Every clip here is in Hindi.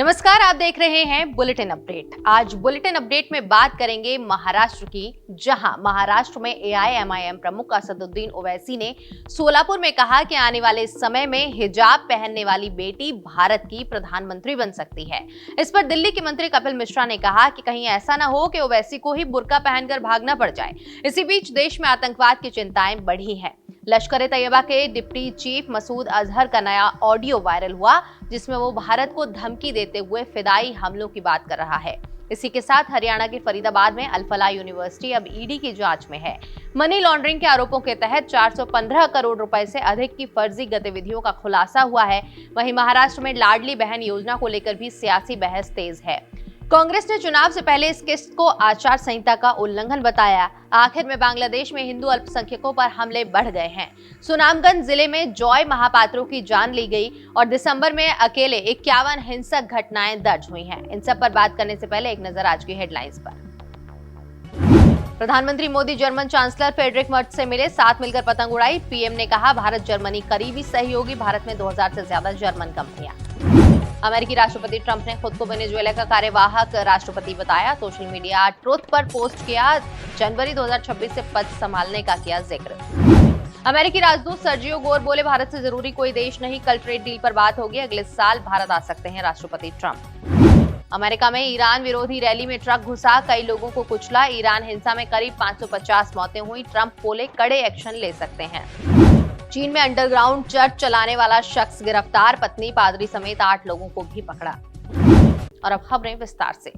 नमस्कार, आप देख रहे हैं बुलेटिन अपडेट। आज बुलेटिन अपडेट में बात करेंगे महाराष्ट्र की, जहां महाराष्ट्र में एआईएमआईएम प्रमुख असदुद्दीन ओवैसी ने सोलापुर में कहा कि आने वाले समय में हिजाब पहनने वाली बेटी भारत की प्रधानमंत्री बन सकती है। इस पर दिल्ली के मंत्री कपिल मिश्रा ने कहा कि कहीं ऐसा न हो कि ओवैसी को ही बुर्का पहनकर भागना पड़ जाए। इसी बीच देश में आतंकवाद की चिंताएं बढ़ी हैं। लश्कर-ए-तैयबा के डिप्टी चीफ मसूद अजहर का नया ऑडियो वायरल हुआ, जिसमें वो भारत को धमकी देते हुए फिदाई हमलों की बात कर रहा है। इसी के साथ हरियाणा के फरीदाबाद में अल-फलाह यूनिवर्सिटी अब ईडी की जांच में है। मनी लॉन्ड्रिंग के आरोपों के तहत 415 करोड़ रुपए से अधिक की फर्जी गतिविधियों का खुलासा हुआ है। वहीं महाराष्ट्र में लाडली बहन योजना को लेकर भी सियासी बहस तेज है। कांग्रेस ने चुनाव से पहले इस किस्त को आचार संहिता का उल्लंघन बताया। आखिर में बांग्लादेश में हिंदू अल्पसंख्यकों पर हमले बढ़ गए हैं। सुनामगंज जिले में जॉय महापात्रों की जान ली गई और दिसंबर में अकेले 51 हिंसक घटनाएं दर्ज हुई हैं। इन सब पर बात करने से पहले एक नजर आज की हेडलाइंस पर। प्रधानमंत्री Modi German chancellor Friedrich Merz से मिले, साथ मिलकर पतंग उड़ाई। पीएम ने कहा भारत जर्मनी करीबी सहयोगी, भारत में 2000 से ज्यादा जर्मन कंपनियां। अमेरिकी राष्ट्रपति ट्रंप ने खुद को वेनेजुएला का कार्यवाहक राष्ट्रपति बताया। सोशल मीडिया ट्रुथ पर पोस्ट किया, जनवरी 2026 से पद संभालने का किया जिक्र। अमेरिकी राजदूत सर्जियो गोर बोले भारत से जरूरी कोई देश नहीं, कल ट्रेड डील पर बात होगी, अगले साल भारत आ सकते हैं राष्ट्रपति ट्रंप। अमेरिका में ईरान विरोधी रैली में ट्रक घुसा, कई लोगों को कुचला। ईरान हिंसा में करीब 550 मौतें हुई। ट्रंप बोले कड़े एक्शन ले सकते हैं। चीन में अंडरग्राउंड चर्च चलाने वाला शख्स गिरफ्तार, पत्नी पादरी समेत 8 लोगों को भी पकड़ा। और अब खबरें विस्तार से।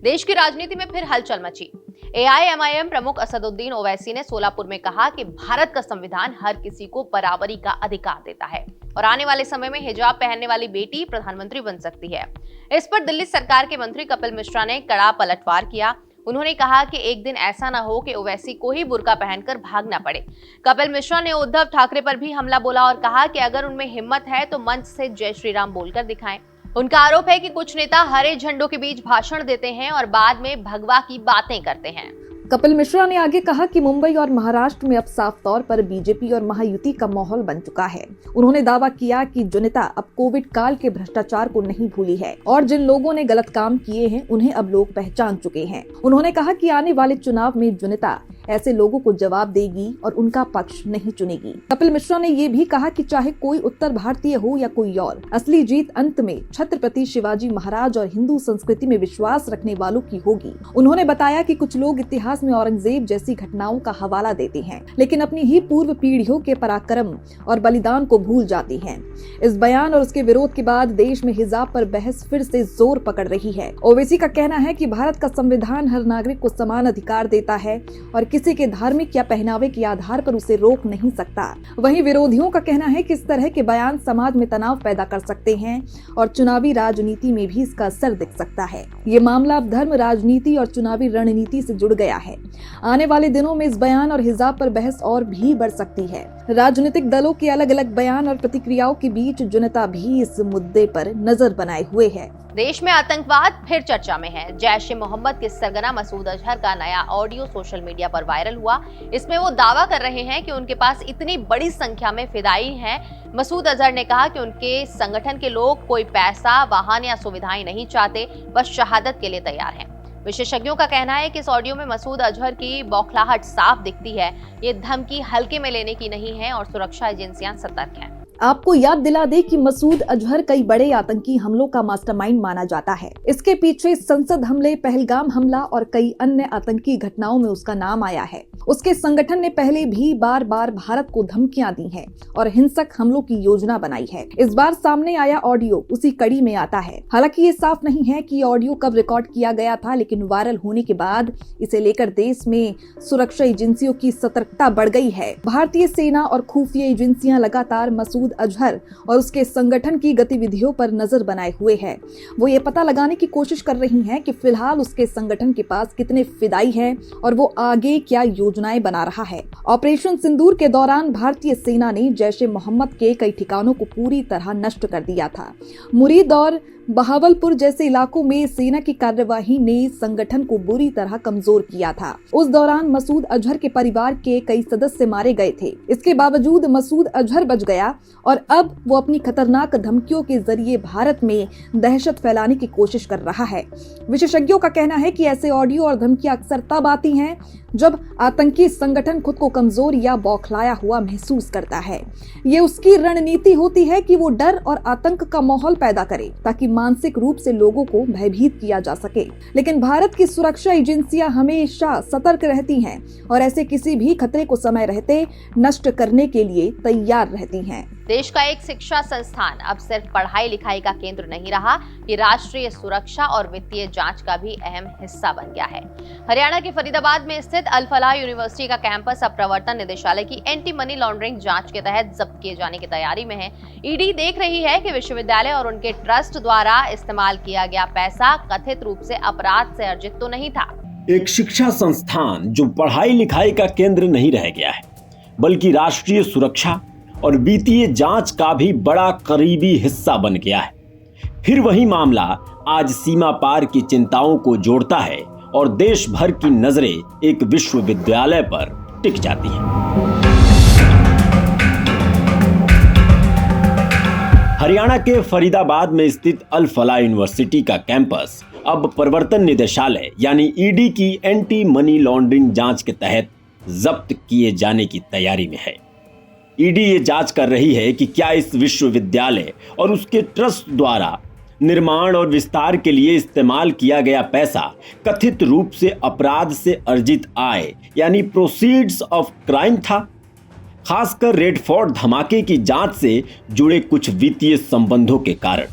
देश की राजनीति में फिर हलचल मची। एआईएमआईएम प्रमुख असदुद्दीन ओवैसी ने सोलापुर में कहा कि भारत का संविधान हर किसी को बराबरी का अधिकार देता है और आने वाले समय में हिजाब पहनने वाली बेटी प्रधानमंत्री बन सकती है। इस पर दिल्ली सरकार के मंत्री कपिल मिश्रा ने कड़ा पलटवार किया। उन्होंने कहा कि एक दिन ऐसा न हो कि ओवैसी को ही बुर्का पहनकर भागना पड़े। कपिल मिश्रा ने उद्धव ठाकरे पर भी हमला बोला और कहा कि अगर उनमें हिम्मत है तो मंच से जय श्री राम बोलकर दिखाएं। उनका आरोप है कि कुछ नेता हरे झंडों के बीच भाषण देते हैं और बाद में भगवा की बातें करते हैं। कपिल मिश्रा ने आगे कहा कि मुंबई और महाराष्ट्र में अब साफ तौर पर बीजेपी और महायुति का माहौल बन चुका है। उन्होंने दावा किया कि जनता अब कोविड काल के भ्रष्टाचार को नहीं भूली है और जिन लोगों ने गलत काम किए हैं उन्हें अब लोग पहचान चुके हैं। उन्होंने कहा कि आने वाले चुनाव में जनता ऐसे लोगों को जवाब देगी और उनका पक्ष नहीं चुनेगी। कपिल मिश्रा ने ये भी कहा कि चाहे कोई उत्तर भारतीय हो या कोई और, असली जीत अंत में छत्रपति शिवाजी महाराज और हिंदू संस्कृति में विश्वास रखने वालों की होगी। उन्होंने बताया कि कुछ लोग इतिहास में औरंगजेब जैसी घटनाओं का हवाला देते हैं, लेकिन अपनी ही पूर्व पीढ़ियों के पराक्रम और बलिदान को भूल जाती हैं। इस बयान और उसके विरोध के बाद देश में हिजाब पर बहस फिर से जोर पकड़ रही है। ओवैसी का कहना है कि भारत का संविधान हर नागरिक को समान अधिकार देता है और किसी के धार्मिक या पहनावे के आधार पर उसे रोक नहीं सकता। वहीं विरोधियों का कहना है कि इस तरह के बयान समाज में तनाव पैदा कर सकते हैं और चुनावी राजनीति में भी इसका असर दिख सकता है। ये मामला अब धर्म राजनीति और चुनावी रणनीति से जुड़ गया है। आने वाले दिनों में इस बयान और हिजाब पर बहस और भी बढ़ सकती है। राजनीतिक दलों के अलग अलग बयान और प्रतिक्रियाओं के बीच जनता भी इस मुद्दे पर नजर बनाए हुए है। देश में आतंकवाद फिर चर्चा में है। जैश-ए-मोहम्मद के सरगना मसूद अजहर का नया ऑडियो सोशल मीडिया पर वायरल हुआ। इसमें वो दावा कर रहे हैं कि उनके पास इतनी बड़ी संख्या में फिदाई हैं। मसूद अजहर ने कहा कि उनके संगठन के लोग कोई पैसा, वाहन या सुविधाएं नहीं चाहते, बस शहादत के लिए तैयार हैं। विशेषज्ञों का कहना है कि इस ऑडियो में मसूद अजहर की बौखलाहट साफ दिखती है। ये धमकी हल्के में लेने की नहीं है और सुरक्षा एजेंसियां सतर्क हैं। आपको याद दिला दे कि मसूद अजहर कई बड़े आतंकी हमलों का मास्टरमाइंड माना जाता है। इसके पीछे संसद हमले, पहलगाम हमला और कई अन्य आतंकी घटनाओं में उसका नाम आया है। उसके संगठन ने पहले भी बार बार भारत को धमकियां दी हैं और हिंसक हमलों की योजना बनाई है। इस बार सामने आया ऑडियो उसी कड़ी में आता है। हालांकि ये साफ नहीं है कि ऑडियो कब रिकॉर्ड किया गया था, लेकिन वायरल होने के बाद इसे लेकर देश में सुरक्षा एजेंसियों की सतर्कता बढ़ गई है। भारतीय सेना और खुफिया एजेंसियां लगातार मसूद अजहर और उसके संगठन की गतिविधियों पर नजर बनाए हुए है। वो ये पता लगाने की कोशिश कर रही हैं कि फिलहाल उसके संगठन के पास कितने फिदाई हैं और वो आगे क्या योजनाएं बना रहा है। ऑपरेशन सिंदूर के दौरान भारतीय सेना ने जैश-ए-मोहम्मद के कई ठिकानों को पूरी तरह नष्ट कर दिया था। मुरीद और बहावलपुर जैसे इलाकों में सेना की कार्यवाही ने संगठन को बुरी तरह कमजोर किया था। उस दौरान मसूद अजहर के परिवार के कई सदस्य मारे गए थे। इसके बावजूद मसूद अजहर बच गया और अब वो अपनी खतरनाक धमकियों के जरिए भारत में दहशत फैलाने की कोशिश कर रहा है। विशेषज्ञों का कहना है कि ऐसे ऑडियो और धमकियां अक्सर तब आती हैं जब आतंकी संगठन खुद को कमजोर या बौखलाया हुआ महसूस करता है। ये उसकी रणनीति होती है कि वो डर और आतंक का माहौल पैदा करे ताकि मानसिक रूप से लोगों को भयभीत किया जा सके। लेकिन भारत की सुरक्षा एजेंसियां हमेशा सतर्क रहती हैं और ऐसे किसी भी खतरे को समय रहते नष्ट करने के लिए तैयार रहती हैं। देश का एक शिक्षा संस्थान अब सिर्फ पढ़ाई लिखाई का केंद्र नहीं रहा, ये राष्ट्रीय सुरक्षा और वित्तीय जांच का भी अहम हिस्सा बन गया है। हरियाणा के फरीदाबाद में स्थित अल फलाह यूनिवर्सिटी का कैंपस अब प्रवर्तन निदेशालय की एंटी मनी लॉन्ड्रिंग जांच के तहत जब्त किए जाने की तैयारी में है। ईडी देख रही है कि विश्वविद्यालय और उनके ट्रस्ट द्वारा इस्तेमाल किया गया पैसा कथित रूप से अपराध से अर्जित तो नहीं था। एक शिक्षा संस्थान जो पढ़ाई लिखाई का केंद्र नहीं रह गया है, बल्कि राष्ट्रीय सुरक्षा और वित्तीय जांच का भी बड़ा करीबी हिस्सा बन गया है। फिर वही मामला आज सीमा पार की चिंताओं को जोड़ता है और देश भर की नजरें एक विश्वविद्यालय पर टिक जाती हैं। हरियाणा के फरीदाबाद में स्थित अल फलाह यूनिवर्सिटी का कैंपस अब प्रवर्तन निदेशालय यानी ईडी की एंटी मनी लॉन्ड्रिंग जांच के तहत जब्त किए जाने की तैयारी में है। ईडी ये जांच कर रही है कि क्या इस विश्वविद्यालय और उसके ट्रस्ट द्वारा निर्माण और विस्तार के लिए इस्तेमाल किया गया पैसा कथित रूप से अपराध से अर्जित आय यानी प्रोसीड्स ऑफ क्राइम था। खासकर रेड फोर्ट धमाके की जांच से जुड़े कुछ वित्तीय संबंधों के कारण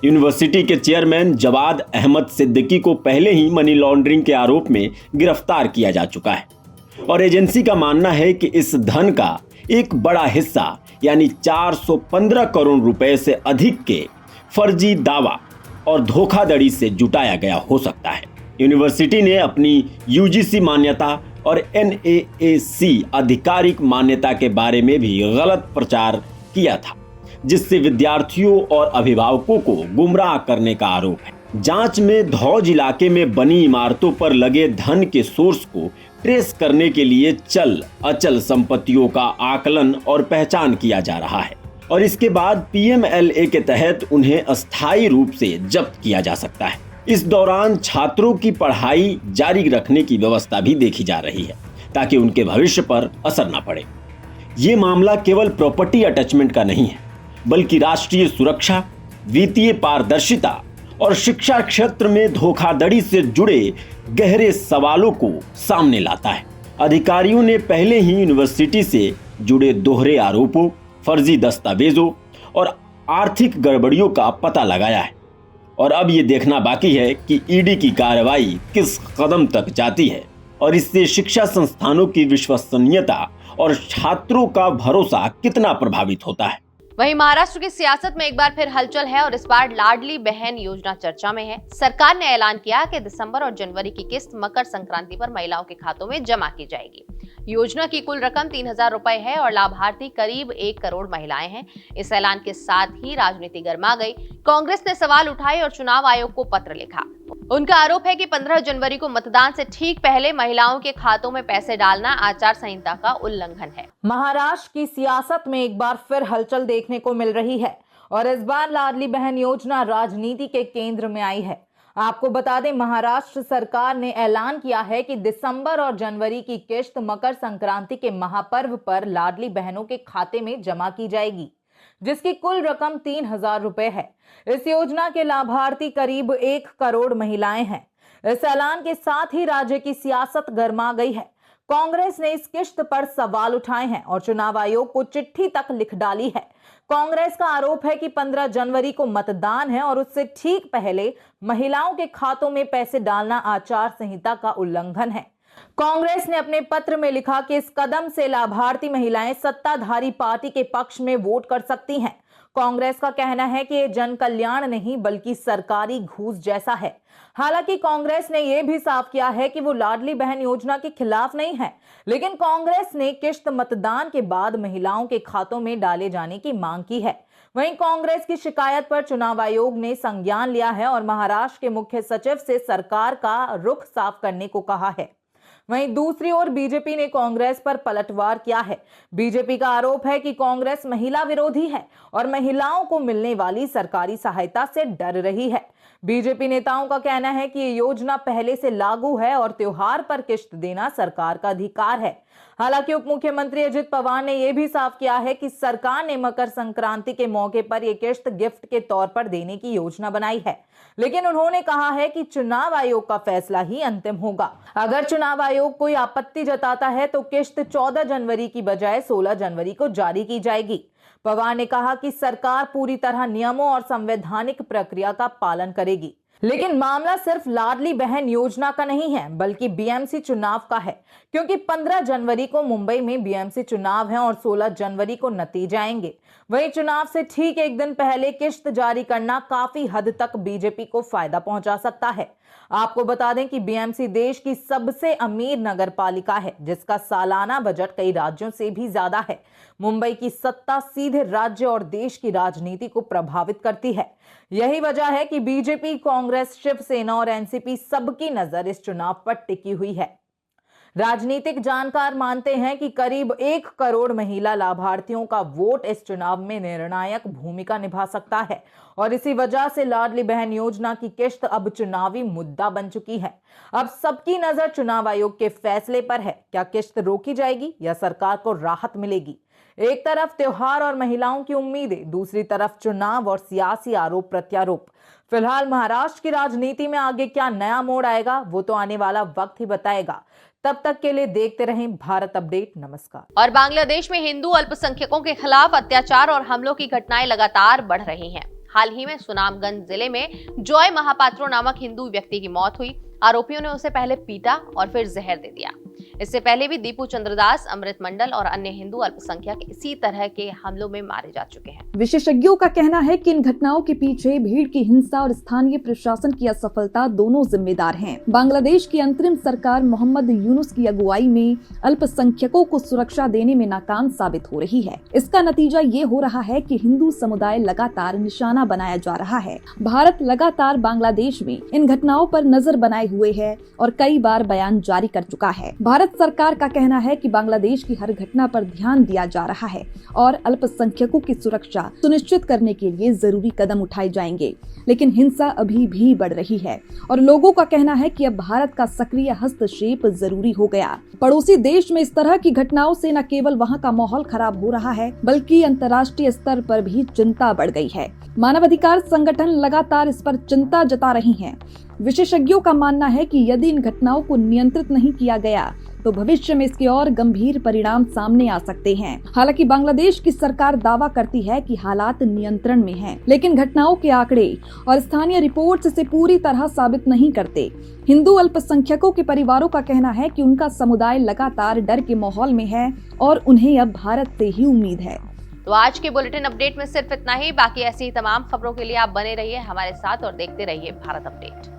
यूनिवर्सिटी के चेयरमैन जवाद अहमद सिद्दीकी को पहले ही मनी लॉन्ड्रिंग के आरोप में गिरफ्तार किया जा चुका है और एजेंसी का मानना है कि इस धन का एक बड़ा हिस्सा यानी 415 करोड़ रुपए से अधिक के फर्जी दावा और धोखाधड़ी से जुटाया गया हो सकता है। यूनिवर्सिटी ने अपनी यूजीसी मान्यता और NAAC आधिकारिक मान्यता के बारे में भी गलत प्रचार किया था, जिससे विद्यार्थियों और अभिभावकों को गुमराह करने का आरोप है। जांच में धौज इलाके में बनी इमारतों पर लगे धन के सोर्स को ट्रेस करने के लिए चल अचल संपत्तियों का आकलन और पहचान किया जा रहा है और इसके बाद PMLA के तहत उन्हें अस्थायी रूप से जब्त किया जा सकता है। इस दौरान छात्रों की पढ़ाई जारी रखने की व्यवस्था भी देखी जा रही है ताकि उनके भविष्य पर असर न पड़े। ये मामला केवल प्रॉपर्टी अटैचमेंट का नहीं है, बल्कि राष्ट्रीय सुरक्षा, वित्तीय पारदर्शिता और शिक्षा क्षेत्र में धोखाधड़ी से जुड़े गहरे सवालों को सामने लाता है। अधिकारियों ने पहले ही यूनिवर्सिटी से जुड़े दोहरे आरोपों, फर्जी दस्तावेजों और आर्थिक गड़बड़ियों का पता लगाया है और अब ये देखना बाकी है कि ईडी की कार्रवाई किस कदम तक जाती है और इससे शिक्षा संस्थानों की विश्वसनीयता और छात्रों का भरोसा कितना प्रभावित होता है। वहीं महाराष्ट्र की सियासत में एक बार फिर हलचल है और इस बार लाडली बहन योजना चर्चा में है। सरकार ने ऐलान किया कि दिसंबर और जनवरी की किस्त मकर संक्रांति पर महिलाओं के खातों में जमा की जाएगी। योजना की कुल रकम 3000 रुपए है और लाभार्थी करीब 1 करोड़ महिलाएं हैं। इस ऐलान के साथ ही राजनीति गर्मा गई। कांग्रेस ने सवाल उठाए और चुनाव आयोग को पत्र लिखा। उनका आरोप है कि 15 जनवरी को मतदान से ठीक पहले महिलाओं के खातों में पैसे डालना आचार संहिता का उल्लंघन है। महाराष्ट्र की सियासत में एक बार फिर हलचल देखने को मिल रही है और इस बार लाडली बहन योजना राजनीति के केंद्र में आई है। आपको बता दें, महाराष्ट्र सरकार ने ऐलान किया है कि दिसंबर और जनवरी की किस्त मकर संक्रांति के महापर्व पर लाडली बहनों के खाते में जमा की जाएगी, जिसकी कुल रकम 3000 रुपए है। इस योजना के लाभार्थी करीब 1 करोड़ महिलाएं हैं। इस ऐलान के साथ ही राज्य की सियासत गर्मा गई है। कांग्रेस ने इस किस्त पर सवाल उठाए हैं और चुनाव आयोग को चिट्ठी तक लिख डाली है। कांग्रेस का आरोप है कि 15 जनवरी को मतदान है और उससे ठीक पहले महिलाओं के खातों में पैसे डालना आचार संहिता का उल्लंघन है। कांग्रेस ने अपने पत्र में लिखा कि इस कदम से लाभार्थी महिलाएं सत्ताधारी पार्टी के पक्ष में वोट कर सकती हैं। कांग्रेस का कहना है कि ये जन कल्याण नहीं बल्कि सरकारी घूस जैसा है। हालांकि कांग्रेस ने यह भी साफ किया है कि वो लाडली बहन योजना के खिलाफ नहीं है, लेकिन कांग्रेस ने किस्त मतदान के बाद महिलाओं के खातों में डाले जाने की मांग की है। वहीं कांग्रेस की शिकायत पर चुनाव आयोग ने संज्ञान लिया है और महाराष्ट्र के मुख्य सचिव से सरकार का रुख साफ करने को कहा है। वहीं दूसरी ओर बीजेपी ने कांग्रेस पर पलटवार किया है। बीजेपी का आरोप है कि कांग्रेस महिला विरोधी है और महिलाओं को मिलने वाली सरकारी सहायता से डर रही है। बीजेपी नेताओं का कहना है कि ये योजना पहले से लागू है और त्योहार पर किश्त देना सरकार का अधिकार है। हालांकि उप मुख्यमंत्री अजित पवार ने यह भी साफ किया है कि सरकार ने मकर संक्रांति के मौके पर यह किश्त गिफ्ट के तौर पर देने की योजना बनाई है, लेकिन उन्होंने कहा है कि चुनाव आयोग का फैसला ही अंतिम होगा। अगर चुनाव आयोग कोई आपत्ति जताता है तो किश्त 14 जनवरी की बजाय 16 जनवरी को जारी की जाएगी। पवार ने कहा कि सरकार पूरी तरह नियमों और संवैधानिक प्रक्रिया का पालन करेगी, लेकिन मामला सिर्फ लाडली बहन योजना का नहीं है बल्कि बीएमसी चुनाव का है, क्योंकि 15 जनवरी को मुंबई में बीएमसी चुनाव है और 16 जनवरी को नतीजे आएंगे। वहीं चुनाव से ठीक एक दिन पहले किश्त जारी करना काफी हद तक बीजेपी को फायदा पहुंचा सकता है। आपको बता दें कि बीएमसी देश की सबसे अमीर नगर पालिका है, जिसका सालाना बजट कई राज्यों से भी ज्यादा है। मुंबई की सत्ता सीधे राज्य और देश की राजनीति को प्रभावित करती है। यही वजह है कि बीजेपी, कांग्रेस, शिवसेना और एनसीपी सबकी नजर इस चुनाव पर टिकी हुई है। राजनीतिक जानकार मानते हैं कि करीब 1 करोड़ महिला लाभार्थियों का वोट इस चुनाव में निर्णायक भूमिका निभा सकता है और इसी वजह से लाडली बहन योजना की किश्त अब चुनावी मुद्दा बन चुकी है। अब सबकी नजर चुनाव आयोग के फैसले पर है। क्या किश्त रोकी जाएगी या सरकार को राहत मिलेगी? एक तरफ त्योहार और महिलाओं की उम्मीदें, दूसरी तरफ चुनाव और सियासी आरोप प्रत्यारोप। फिलहाल महाराष्ट्र की राजनीति में आगे क्या नया मोड़ आएगा वो तो आने वाला वक्त ही बताएगा। तब तक के लिए देखते रहें भारत अपडेट। नमस्कार। और बांग्लादेश में हिंदू अल्पसंख्यकों के खिलाफ अत्याचार और हमलों की घटनाएं लगातार बढ़ रही हैं। हाल ही में सुनामगंज जिले में जॉय महापात्रो नामक हिंदू व्यक्ति की मौत हुई। आरोपियों ने उसे पहले पीटा और फिर जहर दे दिया। इससे पहले भी दीपू चंद्रदास, अमृत मंडल और अन्य हिंदू अल्पसंख्यक इसी तरह के हमलों में मारे जा चुके हैं। विशेषज्ञों का कहना है कि इन घटनाओं के पीछे भीड़ की हिंसा और स्थानीय प्रशासन की असफलता दोनों जिम्मेदार हैं। बांग्लादेश की अंतरिम सरकार मोहम्मद यूनुस की अगुवाई में अल्पसंख्यकों को सुरक्षा देने में नाकाम साबित हो रही है। इसका नतीजा ये हो रहा है कि हिंदू समुदाय लगातार निशाना बनाया जा रहा है। भारत लगातार बांग्लादेश में इन घटनाओं पर नजर बनाए हुए है और कई बार बयान जारी कर चुका है। भारत सरकार का कहना है कि बांग्लादेश की हर घटना पर ध्यान दिया जा रहा है और अल्पसंख्यकों की सुरक्षा सुनिश्चित करने के लिए जरूरी कदम उठाए जाएंगे, लेकिन हिंसा अभी भी बढ़ रही है और लोगों का कहना है कि अब भारत का सक्रिय हस्तक्षेप जरूरी हो गया। पड़ोसी देश में इस तरह की घटनाओं से न केवल वहां का माहौल खराब हो रहा है बल्कि अंतर्राष्ट्रीय स्तर पर भी चिंता बढ़ गई है। मानवाधिकार संगठन लगातार इस पर चिंता जता रही हैं। विशेषज्ञों का मानना है कि यदि इन घटनाओं को नियंत्रित नहीं किया गया तो भविष्य में इसके और गंभीर परिणाम सामने आ सकते हैं। हालांकि बांग्लादेश की सरकार दावा करती है कि हालात नियंत्रण में हैं, लेकिन घटनाओं के आंकड़े और स्थानीय रिपोर्ट्स इसे पूरी तरह साबित नहीं करते। हिंदू अल्पसंख्यकों के परिवारों का कहना है कि उनका समुदाय लगातार डर के माहौल में है और उन्हें अब भारत से ही उम्मीद है। तो आज के बुलेटिन अपडेट में सिर्फ इतना ही। बाकी ऐसी ही तमाम खबरों के लिए आप बने रहिए हमारे साथ और देखते रहिए भारत अपडेट।